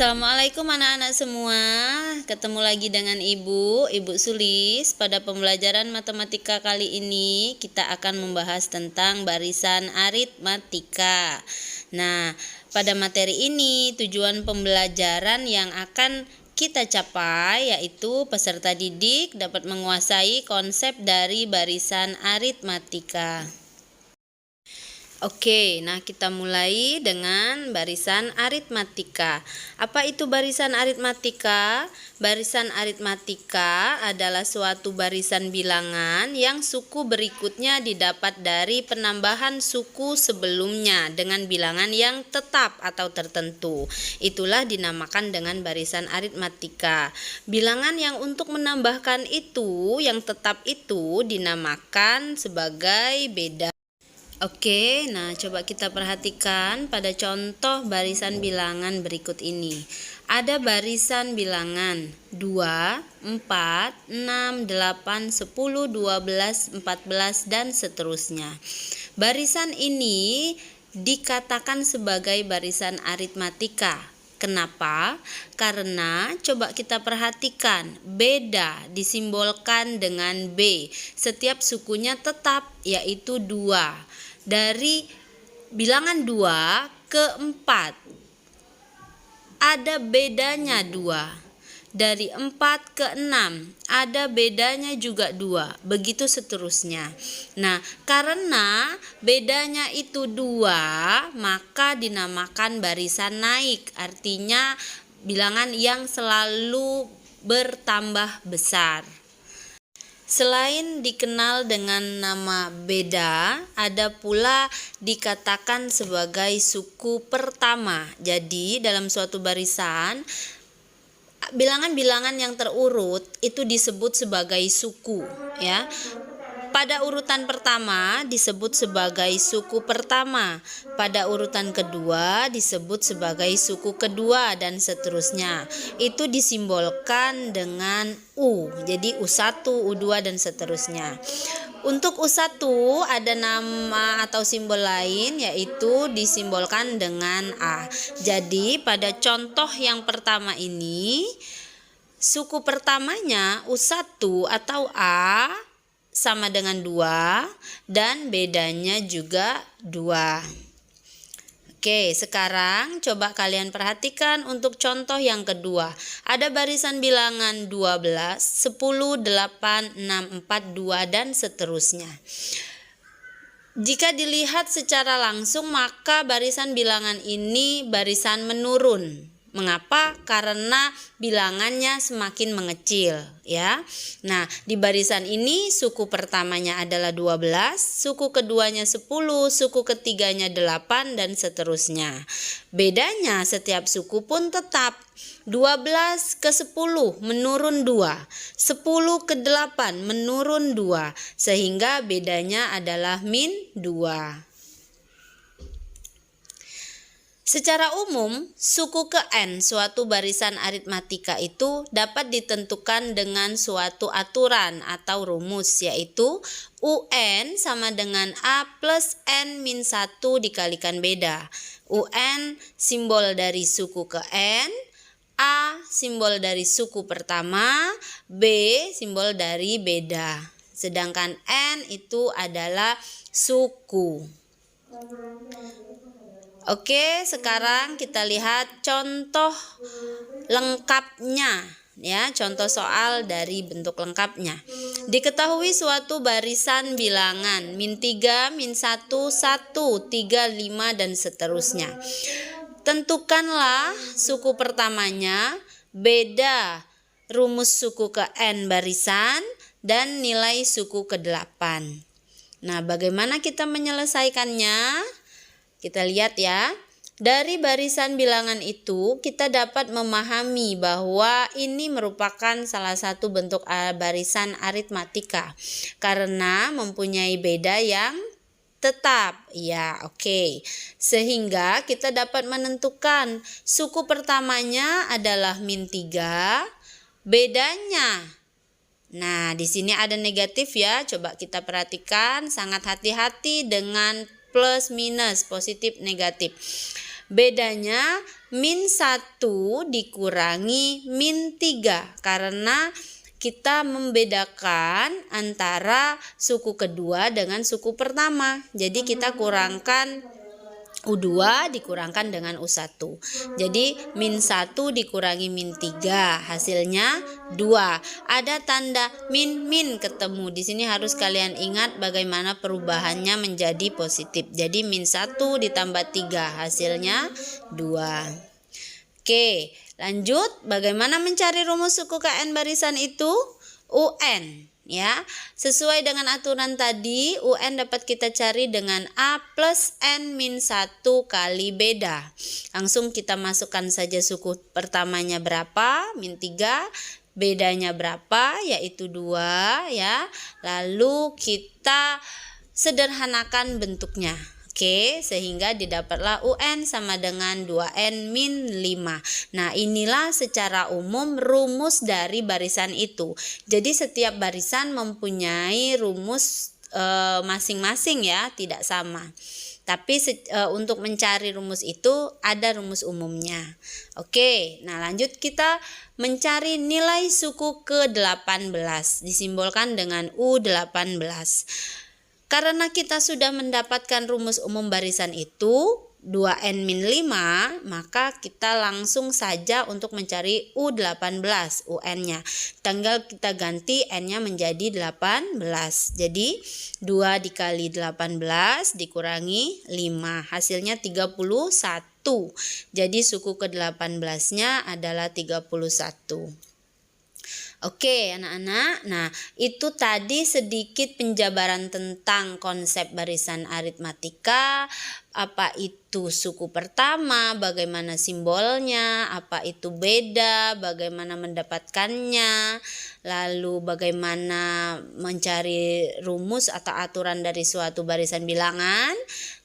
Assalamualaikum anak-anak semua. Ketemu lagi dengan Ibu Sulis. Pada pembelajaran matematika kali ini kita akan membahas tentang barisan aritmatika. Nah, pada materi ini tujuan pembelajaran yang akan kita capai yaitu peserta didik dapat menguasai konsep dari barisan aritmatika. Oke, nah kita mulai dengan barisan aritmatika. Apa itu barisan aritmatika? Barisan aritmatika adalah suatu barisan bilangan yang suku berikutnya didapat dari penambahan suku sebelumnya dengan bilangan yang tetap atau tertentu. Itulah dinamakan dengan barisan aritmatika. Bilangan yang untuk menambahkan itu, yang tetap itu dinamakan sebagai beda. Oke, nah coba kita perhatikan pada contoh barisan bilangan berikut ini. Ada barisan bilangan 2, 4, 6, 8, 10, 12, 14, dan seterusnya. Barisan ini dikatakan sebagai barisan aritmatika. Kenapa? Karena coba kita perhatikan, beda disimbolkan dengan B. Setiap sukunya tetap, yaitu 2. Dari bilangan 2 ke 4 ada bedanya 2. Dari 4 ke 6 ada bedanya juga 2. Begitu seterusnya. Nah, karena bedanya itu 2, maka dinamakan barisan naik. Artinya bilangan yang selalu bertambah besar. Selain dikenal dengan nama beda, ada pula dikatakan sebagai suku pertama. Jadi dalam suatu barisan, bilangan-bilangan yang terurut itu disebut sebagai suku, ya. Pada urutan pertama disebut sebagai suku pertama, pada urutan kedua disebut sebagai suku kedua, dan seterusnya. Itu disimbolkan dengan U, jadi U1, U2, dan seterusnya. Untuk U1 ada nama atau simbol lain, yaitu disimbolkan dengan A. Jadi pada contoh yang pertama ini, suku pertamanya U1 atau A sama dengan 2 dan bedanya juga 2. Oke, sekarang coba kalian perhatikan untuk contoh yang kedua. Ada barisan bilangan 12, 10, 8, 6, 4, 2, dan seterusnya. Jika dilihat secara langsung, maka barisan bilangan ini barisan menurun. Mengapa? Karena bilangannya semakin mengecil, ya. Nah, di barisan ini suku pertamanya adalah 12, suku keduanya 10, suku ketiganya 8, dan seterusnya. Bedanya setiap suku pun tetap. 12 ke 10 menurun 2, 10 ke 8 menurun 2, sehingga bedanya adalah min 2. Secara umum, suku ke N suatu barisan aritmatika itu dapat ditentukan dengan suatu aturan atau rumus, yaitu UN sama dengan A plus N min 1 dikalikan beda. UN simbol dari suku ke N, A simbol dari suku pertama, B simbol dari beda. Sedangkan N itu adalah suku. Oke, sekarang kita lihat contoh lengkapnya, ya, contoh soal dari bentuk lengkapnya. Diketahui suatu barisan bilangan min 3, min 1, 1, 3, 5, dan seterusnya. Tentukanlah suku pertamanya, beda rumus suku ke N barisan, dan nilai suku ke-8. Nah, bagaimana kita menyelesaikannya? Kita lihat ya, dari barisan bilangan itu kita dapat memahami bahwa ini merupakan salah satu bentuk barisan aritmatika karena mempunyai beda yang tetap. Ya, oke. Sehingga kita dapat menentukan suku pertamanya adalah min 3, bedanya. Nah, di sini ada negatif ya. Coba kita perhatikan, sangat hati-hati dengan plus minus, positif negatif. Bedanya min 1 dikurangi min 3 karena kita membedakan antara suku kedua dengan suku pertama. Jadi kita kurangkan U2 dikurangkan dengan U1. Jadi min 1 dikurangi min 3 hasilnya 2. Ada tanda min ketemu. Di sini harus kalian ingat bagaimana perubahannya menjadi positif. Jadi min 1 ditambah 3 hasilnya 2. Oke, lanjut. Bagaimana mencari rumus suku KN barisan itu? UN. Ya, sesuai dengan aturan tadi, UN dapat kita cari dengan A plus N min 1 kali beda. Langsung kita masukkan saja suku pertamanya berapa, min 3, bedanya berapa, yaitu 2 ya. Lalu kita sederhanakan bentuknya. Oke, sehingga didapatlah UN sama dengan 2N min 5. Nah, inilah secara umum rumus dari barisan itu. Jadi setiap barisan mempunyai rumus masing-masing ya, tidak sama. Tapi untuk mencari rumus itu ada rumus umumnya. Oke, nah lanjut kita mencari nilai suku ke-18. Disimbolkan dengan U18. Karena kita sudah mendapatkan rumus umum barisan itu 2N min 5, maka kita langsung saja untuk mencari U18 UN-nya. Tinggal kita ganti N-nya menjadi 18. Jadi 2 dikali 18 dikurangi 5, hasilnya 31. Jadi suku ke-18-nya adalah 31. Oke anak-anak, nah itu tadi sedikit penjabaran tentang konsep barisan aritmatika, apa itu suku pertama, bagaimana simbolnya, apa itu beda, bagaimana mendapatkannya, lalu bagaimana mencari rumus atau aturan dari suatu barisan bilangan.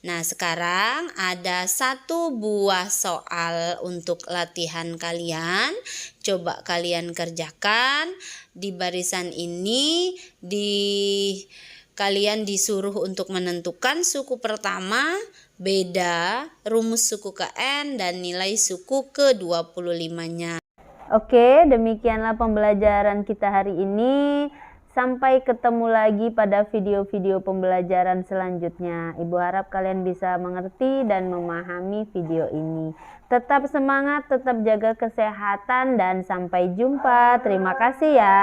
Nah sekarang ada satu buah soal untuk latihan kalian. Coba kalian kerjakan. Di barisan ini kalian disuruh untuk menentukan suku pertama, beda, rumus suku KN, dan nilai suku ke-25-nya. Oke, demikianlah pembelajaran kita hari ini. Sampai ketemu lagi pada video-video pembelajaran selanjutnya. Ibu harap kalian bisa mengerti dan memahami video ini. Tetap semangat, tetap jaga kesehatan, dan sampai jumpa. Terima kasih ya.